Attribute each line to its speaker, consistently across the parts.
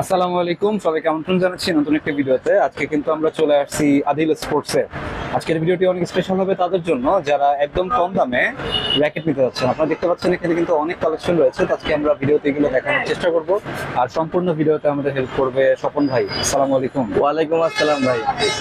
Speaker 1: আসসালামু আলাইকুম, সবাইকে আমন্ত্রণ জানাচ্ছি নতুন একটি ভিডিওতে। আজকে কিন্তু আমরা চলে আসছি আদিল স্পোর্টসে। আজকের ভিডিওটি অনেক স্পেশাল হবে তাদের জন্য যারা একদম কম দামে র্যাকেট নিতে যাচ্ছেন। আপনারা দেখতে পাচ্ছেন এখানে কিন্তু অনেক কালেকশন রয়েছে। আজকে আমরা ভিডিওতে এগুলো দেখানোর চেষ্টা করব, আর সম্পূর্ণ ভিডিওতে আমাদের হেল্প করবে স্বপন ভাই। আসসালামু আলাইকুম।
Speaker 2: ওয়ালাইকুম আসসালাম ভাই,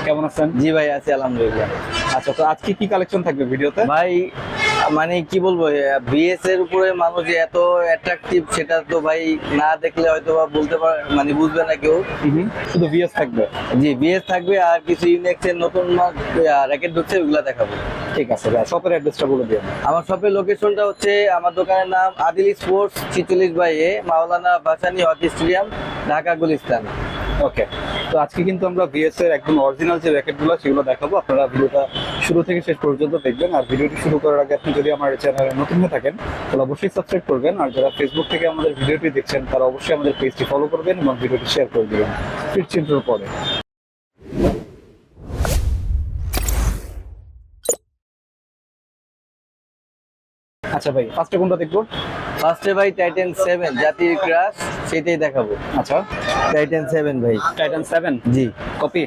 Speaker 1: কেমন আছেন?
Speaker 2: জি ভাই আছি আলহামদুলিল্লাহ।
Speaker 1: আচ্ছা, তো আজকে কি কালেকশন থাকবে ভিডিওতে?
Speaker 2: ভাই মানে কি বলবো, বিএস এর উপরে মানুষ যে এত অ্যাট্রাকটিভ সেটা তো ভাই না দেখলে হয়তো বা বলতে পারে, মানে বুঝবে না কেউ।
Speaker 1: শুধু ভিএস থাকবে?
Speaker 2: জি বিএস থাকবে, আর কিছু ইউনিক্স এর নতুন র্যাকেট ঢুকছে ওগুলা দেখাবো।
Speaker 1: ঠিক আছে ভাই, শপের অ্যাড্রেসটা বলে দিন।
Speaker 2: আমার শপের লোকেশনটা হচ্ছে, আমার দোকানের নাম Adil sports 46/A, Maulana Bhasani hockey stadium, Dhaka Gulistan.
Speaker 1: Okay, তো আজকে কিন্তু আমরা ভিএস এর একদম অরিজিনাল যে র্যাকেটগুলো সেগুলো দেখাবো। আপনারা ভিডিওটা শুরু থেকে শেষ পর্যন্ত দেখবেন। আর ভিডিওটি শুরু করার আগে আপনি যদি আমার চ্যানেলে নতুন হয়ে থাকেন তাহলে অবশ্যই সাবস্ক্রাইব করবেন। আর যারা ফেসবুক থেকে আমাদের ভিডিওটি দেখছেন তারা অবশ্যই আমাদের পেজটি ফলো করবেন এবং ভিডিওটি শেয়ার করে দিবেন। ফিরছি ইন্ট্রোর পরে। আচ্ছা ভাই, ফার্স্টে কোনটা দেখবো?
Speaker 2: ফার্স্টে ভাই টাইটান 7 জাতির ক্রাশ, সেটাই দেখাবো।
Speaker 1: আচ্ছা,
Speaker 2: টাইটান 7 ভাই।
Speaker 1: টাইটান 7
Speaker 2: জি,
Speaker 1: কপি?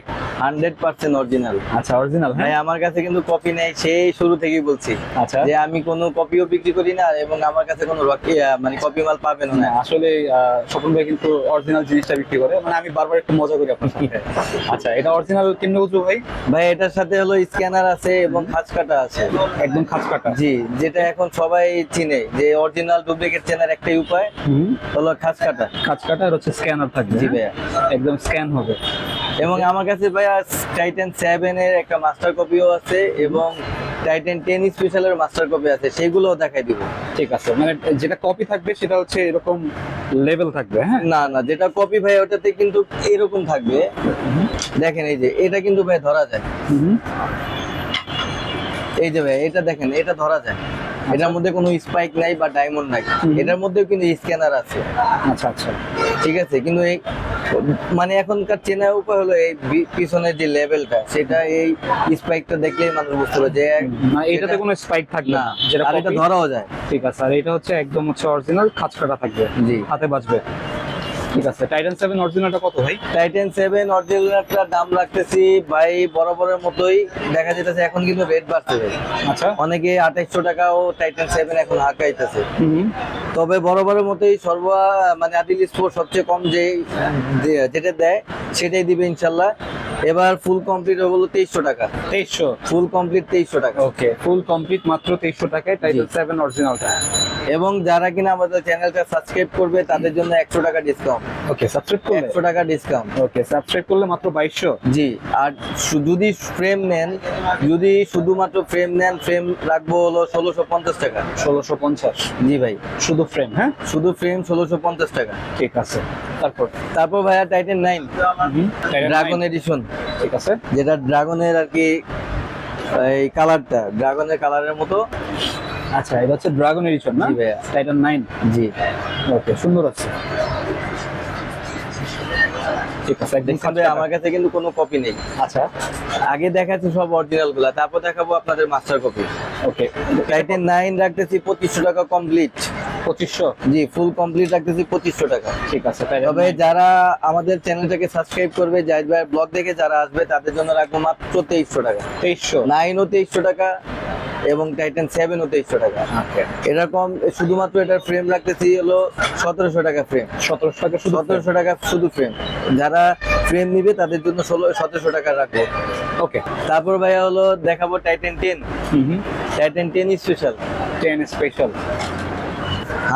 Speaker 2: 100% অরিজিনাল।
Speaker 1: আচ্ছা, অরিজিনাল।
Speaker 2: ভাই
Speaker 1: হ্যাঁ,
Speaker 2: আমার কাছে কিন্তু কপি নেই, সেই শুরু থেকেই বলছি
Speaker 1: আচ্ছা।
Speaker 2: যে আমি কোনো কপিও বিক্রি করি না, এবং আমার কাছে কোনো মানে কপি মাল পাবেন না।
Speaker 1: আসলে স্বপন ভাই কিন্তু অরিজিনাল জিনিসটা বিক্রি করে। মানে আমি বারবার একটু মজা করি আপনার সাথে। আচ্ছা, এটা অরিজিনাল কেমনে বুঝবো ভাই?
Speaker 2: ভাই এটার সাথে হলো স্ক্যানার আছে এবং খাঁজ কাটা আছে।
Speaker 1: একদম খাঁজ কাটা?
Speaker 2: জি, যেটা এখন সবাই চিনে যে অরিজিনাল ডুপ্লিকেট চেনার একটাই উপায় হলো খাঁজ কাটা।
Speaker 1: খাঁজ কাটা আর হচ্ছে স্ক্যানার থাকবে।
Speaker 2: জি ভাইয়া,
Speaker 1: একদম স্ক্যান হবে।
Speaker 2: এবং আমার কাছে ভাইয়া টাইটান 7 এর একটা মাস্টার কপিও আছে এবং টাইটান 10 স্পেশালের মাস্টার কপি আছে, সেগুলোও দেখাই দিব।
Speaker 1: ঠিক আছে, মানে যেটা কপি থাকবে সেটা হচ্ছে এরকম লেভেল থাকবে? হ্যাঁ,
Speaker 2: না না, যেটা কপি ভাই ওটাতে কিন্তু এরকম থাকবে। দেখেন এই যে এটা কিন্তু ভাই ধরা যায়। এই যে ভাই এটা দেখেন, এটা ধরা যায়। এটার মধ্যে কোনো স্পাইক নাই বা ডায়মন্ড নাই, এটার মধ্যেও কিন্তু স্ক্যানার আছে।
Speaker 1: আচ্ছা আচ্ছা,
Speaker 2: ঠিক আছে, কিন্তু এই মানে এখনকার চেনার উপায় হলো এই পিছনের যে লেভেলটা, সেটা এই স্পাইকটা দেখলেই মানুষ বুঝতে পারে যে
Speaker 1: না এটাতে কোনো স্পাইক থাকবে
Speaker 2: না,
Speaker 1: না, যেটা
Speaker 2: আর এটা
Speaker 1: কপি।
Speaker 2: ধরাও যায়।
Speaker 1: ঠিক আছে, আর এটা হচ্ছে একদম হচ্ছে অরিজিনাল খাঁজ কাটা থাকবে।
Speaker 2: জি,
Speaker 1: হাতে বাজবে। ঠিক আছে, টাইটান 7 অরিজিনালটা কত ভাই?
Speaker 2: টাইটান 7 অরিজিনালটার দাম রাখতেছি ভাই বরাবরের মতোই, দেখা যেতেছে এখন কিন্তু রেট বাড়ছে ভাই।
Speaker 1: আচ্ছা,
Speaker 2: অনেকে 2800 টাকাও টাইটান 7 এখন হাঁকাইতেছে। তবে বরাবরের মতোই মানে আদিল স্পোর্ট সবচেয়ে কম যেটা দেয় সেটাই দিবে ইনশাল্লাহ। এবার ফুল কমপ্লিট হলো 2300 টাকা।
Speaker 1: 2300?
Speaker 2: ফুল কমপ্লিট 2300 টাকা।
Speaker 1: ওকে, ফুল কমপ্লিট মাত্র 2300 টাকায় টাইটান 7 অরিজিনালটা।
Speaker 2: এবং যারা কিনা আমাদের চ্যানেলটা সাবস্ক্রাইব করবে তাদের জন্য 100 টাকা ডিসকাউন্ট।
Speaker 1: ওকে, সাবস্ক্রাইব করলে
Speaker 2: 100 টাকা ডিসকাউন্ট।
Speaker 1: ওকে, সাবস্ক্রাইব করলে মাত্র 2200?
Speaker 2: জি, আর যদি ফ্রেম নেন, যদি শুধুমাত্র ফ্রেম নেন, ফ্রেম রাখবো হলো 1650 টাকা।
Speaker 1: 1650?
Speaker 2: জি ভাই,
Speaker 1: শুধু ফ্রেম? হ্যাঁ,
Speaker 2: শুধু ফ্রেম 1650 টাকা।
Speaker 1: ঠিক আছে।
Speaker 2: তারপর ভাইয়া টাইটান 9
Speaker 1: Titan
Speaker 2: ড্রাগন
Speaker 1: 9?
Speaker 2: এডিশন,
Speaker 1: ঠিক আছে।
Speaker 2: যেটা ড্রাগনের আর কি এই কালারটা ড্রাগনের কালারের মতো।
Speaker 1: আচ্ছা, এটা হচ্ছে ড্রাগন এডিশন না?
Speaker 2: জি ভাইয়া।
Speaker 1: টাইটান 9?
Speaker 2: জি,
Speaker 1: ওকে, সুন্দর আছে। ঠিক আছে, একদম
Speaker 2: দেখছেন ভাই আমার কাছে কিন্তু কোনো কপি নেই।
Speaker 1: আচ্ছা,
Speaker 2: আগে দেখাচ্ছি সব অরিজিনাল গুলা, তারপর দেখাবো আপনাদের মাস্টার কপি।
Speaker 1: ওকে।
Speaker 2: টাইটান 9 রাখতেছি 2500 টাকা কমপ্লিট।
Speaker 1: 2500?
Speaker 2: জি, ফুল কমপ্লিট রাখতেছি 2500 টাকা।
Speaker 1: ঠিক আছে। Titan
Speaker 2: তবে
Speaker 1: 9?
Speaker 2: যারা আমাদের চ্যানেলটাকে সাবস্ক্রাইব করবে, জাহিদ ভাইয়ের ব্লগ দেখে যারা আসবে তাদের জন্য রাখবো মাত্র 2300 টাকা।
Speaker 1: 2300?
Speaker 2: 9 ও 2300 টাকা এবং টাইটান 7 ও 2300 টাকা।
Speaker 1: ওকে,
Speaker 2: এরকম শুধুমাত্র এটার ফ্রেম রাখতেছি হলো 1700 টাকা ফ্রেম।
Speaker 1: 1700 টাকা শুধু?
Speaker 2: 1700 টাকা শুধু ফ্রেম। যারা ফ্রেম নিবে তাদের জন্য 1700 টাকা রাখবো।
Speaker 1: ওকে।
Speaker 2: তারপর ভাইয়া হলো দেখাবো টাইটান 10। Titan 10 special.
Speaker 1: 10 স্পেশাল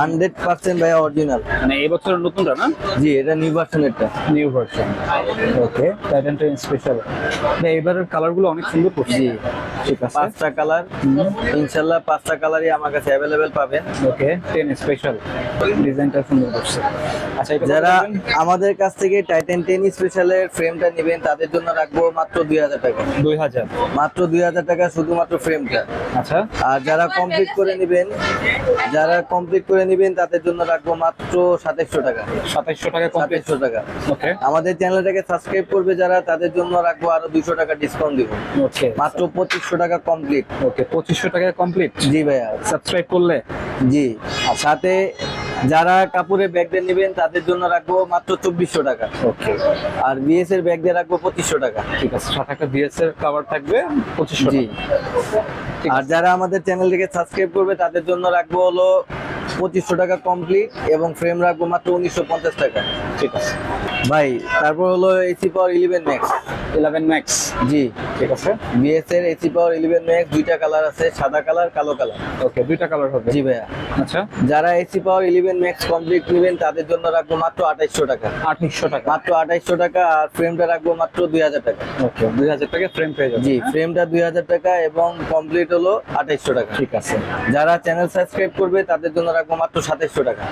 Speaker 2: 100% ভাইয়া অরিজিনাল।
Speaker 1: মানে এই বছরের নতুনটা না?
Speaker 2: জি, এটা নিউ ভার্সনেরটা।
Speaker 1: New version. Okay, Titan 10 special. এবারের কালারগুলো অনেক সুন্দর করছে।
Speaker 2: জি,
Speaker 1: ঠিক আছে।
Speaker 2: 5টা কালার ইনশাআল্লাহ, 5টা কালারই আমার কাছে অ্যাভেলেবেল পাবেন।
Speaker 1: ওকে, 10 স্পেশাল, ডিজাইনটা সুন্দর করছে। আচ্ছা, এটা
Speaker 2: যারা আমাদের কাছ থেকে টাইটান 10 স্পেশালের ফ্রেমটা নেবেন তাদের জন্য রাখবো মাত্র 2000 টাকা।
Speaker 1: 2000?
Speaker 2: মাত্র 2000 টাকা শুধুমাত্র ফ্রেমটা।
Speaker 1: আচ্ছা,
Speaker 2: আর যারা কমপ্লিট করে নেবেন, তাদের জন্য রাখবো মাত্র 2700 টাকা।
Speaker 1: 2700 টাকা কমপ্লিট?
Speaker 2: 2700 টাকা।
Speaker 1: ওকে।
Speaker 2: আমাদের চ্যানেলটাকে সাবস্ক্রাইব করবে যারা, তাদের জন্য রাখবো আরো 200 টাকা ডিসকাউন্ট দিব।
Speaker 1: ওকে,
Speaker 2: মাত্র 2500 টাকা কমপ্লিট।
Speaker 1: ওকে, 2500 টাকা কমপ্লিট?
Speaker 2: জি ভাইয়া,
Speaker 1: সাবস্ক্রাইব করলে?
Speaker 2: জি। আর সাথে যারা কাপড়ের ব্যাগ দিয়ে নেবেন তাদের জন্য রাখবো মাত্র 2400 টাকা।
Speaker 1: ওকে,
Speaker 2: আর বিএস এর ব্যাগ দিয়ে রাখবো 2500 টাকা।
Speaker 1: ঠিক আছে, সাথে একটা বিএস এর কভার থাকবে 2500
Speaker 2: জি।
Speaker 1: ঠিক
Speaker 2: আর
Speaker 1: আছে।
Speaker 2: যারা আমাদের চ্যানেলটিকে সাবস্ক্রাইব করবে তাদের জন্য রাখবো হলো 2500 টাকা কমপ্লিট এবং ফ্রেম রাখবো মাত্র 1950 টাকা।
Speaker 1: ঠিক আছে,
Speaker 2: ভাই তারপর হলো এসি পাওয়ার 11 ম্যাক্স।
Speaker 1: 11 ম্যাক্স,
Speaker 2: জি,
Speaker 1: ঠিক আছে।
Speaker 2: বিএস এর এসি পাওয়ার 11 ম্যাক্স, দুইটা কালার আছে, সাদা কালার, কালো কালার।
Speaker 1: ওকে, দুইটা কালার হবে।
Speaker 2: জি ভাইয়া।
Speaker 1: আচ্ছা,
Speaker 2: যারা এসি পাওয়ার 11 ম্যাক্স কমপ্লিট নেবেন তাদের জন্য রাখবো মাত্র 2800 টাকা।
Speaker 1: 2800 টাকা।
Speaker 2: মাত্র 2800 টাকা। আর ফ্রেমটা রাখবো মাত্র 2000 টাকা।
Speaker 1: ওকে, 2000 টাকা ফ্রেম পেয়ে যাবেন।
Speaker 2: জি,
Speaker 1: হ্যাঁ?
Speaker 2: ফ্রেমটা 2000 টাকা এবং কমপ্লিট হলো 2800 টাকা।
Speaker 1: ঠিক আছে,
Speaker 2: যারা চ্যানেল সাবস্ক্রাইব করবে তাদের জন্য রাখবো মাত্র 2700 টাকা।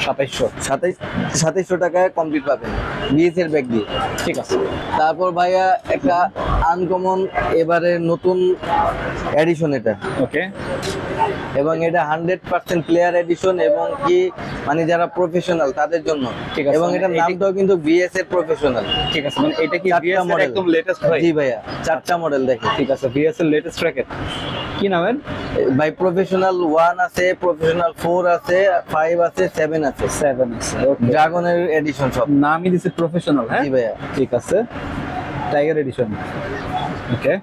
Speaker 2: 2700 টাকায় কমপ্লিট পাবেন বিএস এর ব্যাগ দিয়ে।
Speaker 1: ঠিক আছে।
Speaker 2: তারপর ভাইয়া একটা আনকমন এবারে নতুন এডিশন এটা,
Speaker 1: ওকে,
Speaker 2: এবং এটা 100% প্লেয়ার এডিশন এবং কি মানে যারা প্রফেশনাল তাদের জন্য।
Speaker 1: ঠিক আছে,
Speaker 2: এবং
Speaker 1: মানে
Speaker 2: এটার
Speaker 1: এটি-
Speaker 2: নামটাও কিন্তু বিএস এর প্রফেশনাল।
Speaker 1: ঠিক আছে, মানে এটা কি
Speaker 2: চারটা
Speaker 1: বিএস এর
Speaker 2: model।
Speaker 1: একদম লেটেস্ট ভাই?
Speaker 2: জি ভাইয়া, 4টা মডেল দেখেন।
Speaker 1: ঠিক আছে, বিএস এর লেটেস্ট র্যাকেট কি নামের?
Speaker 2: ভাই প্রফেশনাল 1 আছে, প্রফেশনাল 4 আছে, 5 আছে, 7 আছে।
Speaker 1: 7 আছে। ওকে,
Speaker 2: ড্রাগনের এডিশন সব।
Speaker 1: নামই দিছে প্রফেশনাল। হ্যাঁ,
Speaker 2: জি ভাইয়া।
Speaker 1: ঠিক আছে, টাইগার এডিশন। ওকে,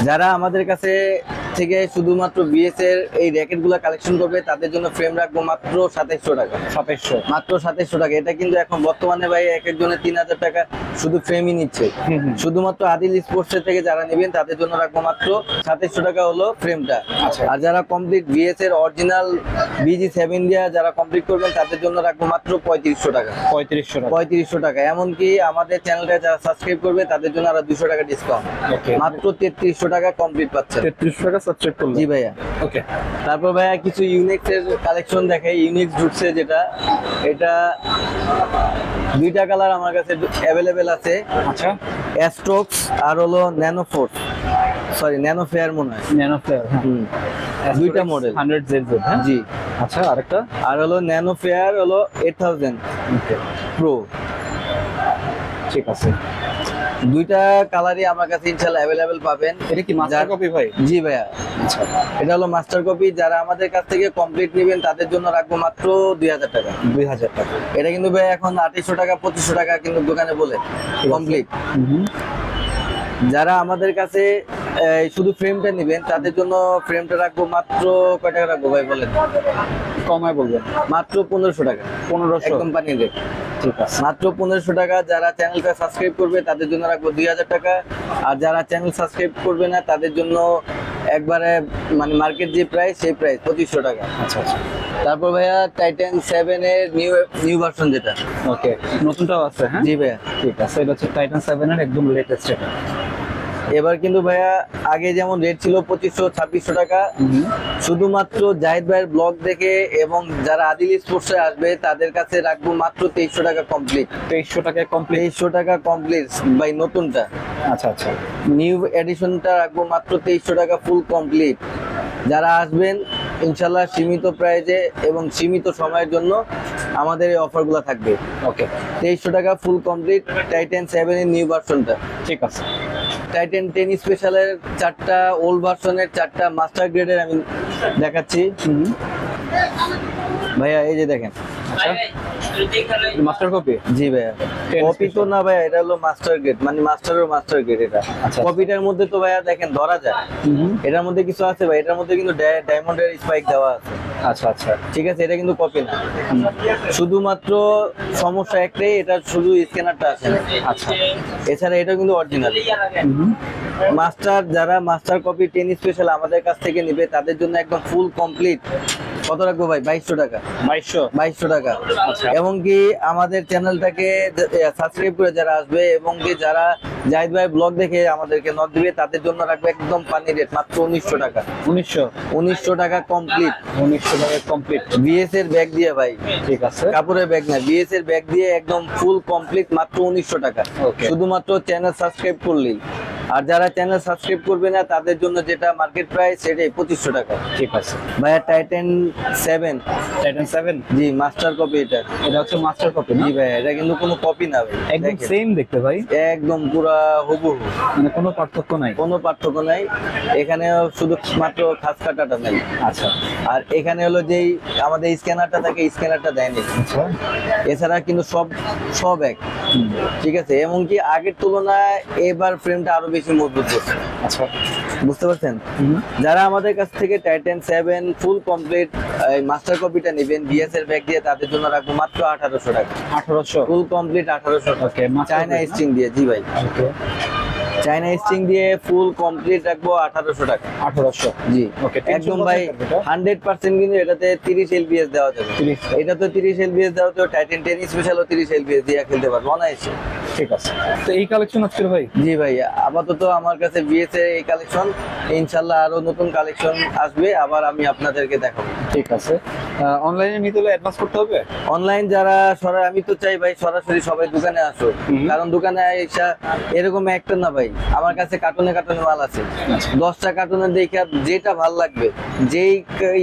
Speaker 2: যারা আমাদের কাছে থেকে শুধুমাত্র বিএস এর এই র্যাকেট গুলা কালেকশন করবে তাদের জন্য ফ্রেম রাখবো মাত্র 2700 টাকা।
Speaker 1: 2700।
Speaker 2: মাত্র 2700 টাকা। এটা কিন্তু এখন বর্তমানে ভাই এক একজনের 3000 টাকা শুধু ফ্রেমই নিচ্ছে।
Speaker 1: হুম, হুম।
Speaker 2: শুধুমাত্র আদিল স্পোর্টস থেকে যারা নেবেন তাদের জন্য রাখবো মাত্র 2700 টাকা হলো ফ্রেমটা।
Speaker 1: আচ্ছা।
Speaker 2: আর যারা কমপ্লিট বিএস এর অরিজিনাল BG7 দিয়া যারা কমপ্লিট করবেন তাদের জন্য রাখবো মাত্র 3500 টাকা।
Speaker 1: 3500 টাকা।
Speaker 2: 3500 টাকা। এমনকি আমাদের চ্যানেলটা যারা সাবস্ক্রাইব করবে তাদের জন্য আরো 200 টাকা ডিসকাউন্ট।
Speaker 1: ওকে,
Speaker 2: মাত্র 3300 টাকা কমপ্লিট পাচ্ছেন।
Speaker 1: 3300 টাকা সাবস্ক্রাইব করলে।
Speaker 2: জি ভাইয়া।
Speaker 1: ওকে,
Speaker 2: তারপর ভাইয়া কিছু ইউনিক্স এর কালেকশন দেখাই। ইউনিক্স ঢুকছে যেটা, এটা দুইটা কালার আমার কাছে অ্যাভেলেবেল আছে,
Speaker 1: আচ্ছা।
Speaker 2: অ্যাস্ট্রোক্স আর হলো nano force, sorry nano fair মনে হয়।
Speaker 1: ন্যানো ফেয়ার, হ্যাঁ।
Speaker 2: দুইটা মডেল।
Speaker 1: 100ZZ, হ্যাঁ।
Speaker 2: জি।
Speaker 1: আচ্ছা, আরেকটা?
Speaker 2: আর হলো ন্যানো ফেয়ার হলো 8000
Speaker 1: ওকে,
Speaker 2: প্রো।
Speaker 1: ঠিক আছে।
Speaker 2: দুইটা কালারই আমার কাছে ইনশাআল্লাহ অ্যাভেলেবেল পাবেন।
Speaker 1: এটা কি মাস্টার
Speaker 2: যার-
Speaker 1: কপি ভাই?
Speaker 2: জি ভাইয়া,
Speaker 1: আচ্ছা,
Speaker 2: এটা হলো মাস্টার কপি। যারা আমাদের কাছ থেকে কমপ্লিট নেবেন তাদের জন্য রাখবো মাত্র 2000 টাকা।
Speaker 1: 2000 টাকা।
Speaker 2: এটা কিন্তু ভাই এখন 2800 টাকা 2500 টাকা কিন্তু দোকানে বলে কমপ্লিট।
Speaker 1: হুম,
Speaker 2: যারা আমাদের কাছে শুধু ফ্রেমটা নেবেন তাদের জন্য ফ্রেমটা রাখবো মাত্র কয় টাকা রাখবো ভাই বলেন?
Speaker 1: কমায় বলবেন।
Speaker 2: মাত্র 1500 টাকা।
Speaker 1: 1500।
Speaker 2: একদম পানির রেট।
Speaker 1: ঠিক আছে।
Speaker 2: মাত্র 1500 টাকা। যারা চ্যানেলটা সাবস্ক্রাইব করবে তাদের জন্য রাখবো 2000 টাকা। আর যারা চ্যানেল সাবস্ক্রাইব করবে না তাদের জন্য একবারে মানে মার্কেট যে প্রাইস সেই প্রাইস 2500 টাকা।
Speaker 1: আচ্ছা, আচ্ছা।
Speaker 2: তারপর ভাইয়া টাইটান 7 এর নিউ ভার্সন যেটা।
Speaker 1: ওকে, নতুনটাও আছে, হ্যাঁ।
Speaker 2: জি ভাইয়া।
Speaker 1: ঠিক আছে, এটা হচ্ছে টাইটান 7 এর একদম লেটেস্ট এটা।
Speaker 2: এবার কিন্তু ভাইয়া আগে যেমন রেট ছিল 2500-2600 টাকা, শুধুমাত্র জাহিদ ভাইয়ের ব্লগ দেখে এবং যারা আদিল স্পোর্টসে আসবে তাদের কাছে রাখবো মাত্র 2300 টাকা কমপ্লিট।
Speaker 1: 2300 টাকায় কমপ্লিট।
Speaker 2: 2300 টাকা কমপ্লিট ভাই নতুনটা।
Speaker 1: আচ্ছা, আচ্ছা।
Speaker 2: নিউ এডিশনটা রাখবো মাত্র 2300 টাকা ফুল কমপ্লিট। যারা আসবেন ইনশাল্লাহ সীমিত প্রাইজে এবং সীমিত সময়ের জন্য আমাদের এই অফারগুলো থাকবে।
Speaker 1: ওকে,
Speaker 2: 2300 টাকা ফুল কমপ্লিট টাইটান 7 এর নিউ ভার্সনটা।
Speaker 1: ঠিক আছে।
Speaker 2: টাইটান 10 স্পেশালের 4টা ওল্ড ভার্সনের 4টা মাস্টার গ্রেডের আমি দেখাচ্ছি ভাইয়া। এই যে দেখেন।
Speaker 1: আচ্ছা, মাস্টার কপি।
Speaker 2: জি ভাইয়া,
Speaker 1: 10
Speaker 2: কপি তো
Speaker 1: special।
Speaker 2: না ভাইয়া, এটা হলো মাস্টার গ্রেড মানে মাস্টারের মাস্টার গ্রেড এটা।
Speaker 1: আচ্ছা।
Speaker 2: কপিটার মধ্যে তো ভাইয়া দেখেন ধরা যায়, এটার মধ্যে কিছু আছে ভাই, এটার মধ্যে কিন্তু ডায়মন্ডের স্পাইক দেওয়া আছে।
Speaker 1: আচ্ছা, আচ্ছা।
Speaker 2: ঠিক আছে, এটা কিন্তু কপি না। শুধুমাত্র সমস্যা একটাই, এটা শুধু স্ক্যানারটা আছে না।
Speaker 1: আচ্ছা।
Speaker 2: এছাড়া এটা কিন্তু অরিজিনাল। মাস্টার যারা মাস্টার কপি 10 স্পেশাল আমাদের কাছ থেকে নেবে তাদের জন্য একদম ফুল কমপ্লিট কত রাখবো ভাই? 2200 টাকা। 2200 টাকা।
Speaker 1: আচ্ছা।
Speaker 2: এবং কি আমাদের চ্যানেলটাকে সাবস্ক্রাইব করে যারা আসবে এবং কি যারা জাহিদ ভাই ব্লগ দেখে আমাদেরকে নক দিবে তাদের জন্য রাখবে একদম পানি রেট মাত্র 1900 টাকা। 1900 টাকা কমপ্লিট।
Speaker 1: 1900 টাকায় কমপ্লিট।
Speaker 2: বিএস এর ব্যাগ দিয়ে ভাই,
Speaker 1: ঠিক আছে।
Speaker 2: কাপড়ের ব্যাগ না, বিএস এর ব্যাগ দিয়ে একদম ফুল কমপ্লিট মাত্র 1900 টাকা।
Speaker 1: Okay.
Speaker 2: শুধুমাত্র চ্যানেল সাবস্ক্রাইব করলেই। আর যারা চ্যানেল সাবস্ক্রাইব করবে না তাদের জন্য যেটা মার্কেট প্রাইস সেটাই 2500 টাকা।
Speaker 1: ঠিক আছে।
Speaker 2: ভাইয়া টাইটান 7,
Speaker 1: টাইটান 7
Speaker 2: জি মাস্টার কপি এটা।
Speaker 1: এটা হচ্ছে মাস্টার কপি না?
Speaker 2: জি ভাই, এটা কিন্তু কোনো কপি না ভাই,
Speaker 1: একদম
Speaker 2: দেখেন।
Speaker 1: সেম দেখতে ভাই,
Speaker 2: একদম পুরা হুবহু,
Speaker 1: মানে কোনো পার্থক্য নাই।
Speaker 2: কোনো পার্থক্য নাই। এখানে শুধু মাত্র খাস কাটাটা নেই।
Speaker 1: আচ্ছা
Speaker 2: আর এখানে হলো যেই আমাদের স্ক্যানারটা থাকে, স্ক্যানারটা দেয়নি।
Speaker 1: আচ্ছা।
Speaker 2: এছাড়া কিন্তু সব এক, ঠিক আছে। এমনকি আগের তুলনায় এবার ফ্রেমটা আরো বেশি মজবুত হচ্ছে।
Speaker 1: আচ্ছা
Speaker 2: বুঝতে পারছেন? যারা আমাদের কাছ থেকে টাইটান 7 ফুল কমপ্লিট মাস্টার কপিটা নেবেন বিএস এর ব্যাগ দিয়ে, তাদের জন্য রাখবো মাত্র 1800 টাকা।
Speaker 1: 1800
Speaker 2: ফুল কমপ্লিট 1800 টাকা।
Speaker 1: ওকে,
Speaker 2: চায়না স্ট্রিং দিয়ে, জি ভাই,
Speaker 1: ওকে
Speaker 2: চায়না স্ট্রিং দিয়ে ফুল কমপ্লিট রাখবো 1800 টাকা।
Speaker 1: 1800
Speaker 2: জি
Speaker 1: ওকে।
Speaker 2: একদম ভাই 100% কিন্তু এটাতে 30 এলবিএস দেওয়া যাবে।
Speaker 1: 30
Speaker 2: এটা তো 30 এলবিএস দেওয়া তো টাইটান 10 স্পেশালও 30 এলবিএস দিয়ে খেলতে পারবো অনায়াসে।
Speaker 1: ঠিক আছে। তো এই কালেকশন আজকের ভাই?
Speaker 2: জি ভাই, আপাতত আমার কাছে বিএস এর এই কালেকশন, ইনশাআল্লাহ আরো নতুন কালেকশন আসবে, আবার আমি আপনাদেরকে দেখাবো।
Speaker 1: ঠিক আছে। অনলাইনে নিতে হলে অ্যাডভান্স করতে হবে?
Speaker 2: অনলাইন যারা আমি তো চাই ভাই সরাসরি সবাই দোকানে আসো, কারণ দোকানে এসে এরকম একটা না ভাই, আমার কাছে কার্টুনে কার্টুনে মাল আছে। 10টা কার্টুনে দেখে যেটা ভাল লাগবে, যেই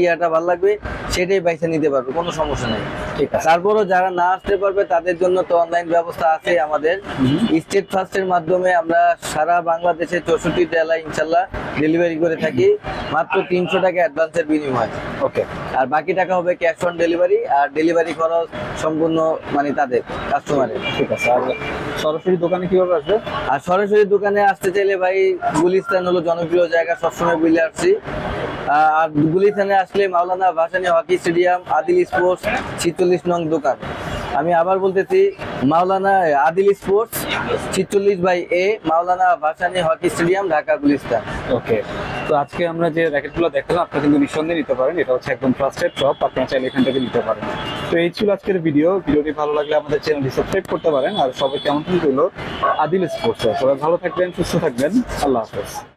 Speaker 2: ইয়াটা ভাল লাগবে সেটাই বাইসে নিতে পারবে, কোনো সমস্যা নেই।
Speaker 1: ঠিক আছে।
Speaker 2: তারপরও যারা না আসতে পারবে তাদের জন্য তো অনলাইন ব্যবস্থা আছে আমাদের। স্টেট ফার্স্টের মাধ্যমে আমরা সারা বাংলাদেশে 64 জেলায় ইনশাল্লাহ ডেলিভারি করে থাকি, মাত্র 300 টাকা অ্যাডভান্সের বিনিময়ে।
Speaker 1: ওকে।
Speaker 2: আর বাকি টাকা হবে ক্যাশ অন ডেলিভারি, আর ডেলিভারি খরচ সম্পূর্ণ মানে তাদের কাস্টমারের।
Speaker 1: ঠিক আছে। আর সরাসরি দোকানে কিভাবে আসবে?
Speaker 2: আর সরাসরি দোকানে আসতে চাইলে ভাই গুলিস্তান হলো জনপ্রিয় জায়গা, সবসময় বলে আসছি। আর গুলিস্তানে আসলে Maulana Bhasani hockey stadium, Adil sports 46 নং দোকান। আমি আবার বলতেছি, Maulana Adil sports 46/A, Maulana Bhasani hockey stadium, Dhaka Gulistan.
Speaker 1: Okay. তো আজকে আমরা যে র্যাকেটগুলো দেখলাম আপনারা কিন্তু নিঃসন্দেহে নিতে পারেন, এটা হচ্ছে একদম ট্রাস্টেড শপ, আপনারা চাইলে এখান থেকে নিতে পারেন। তো এই ছিল আজকের ভিডিওটি ভালো লাগলে আমাদের চ্যানেলটি সাবস্ক্রাইব করতে পারেন। আর সবাইকে আমন্ত্রণ রইল আদিল স্পোর্টসে। সবাই ভালো থাকবেন, সুস্থ থাকবেন, আল্লাহ হাফেজ।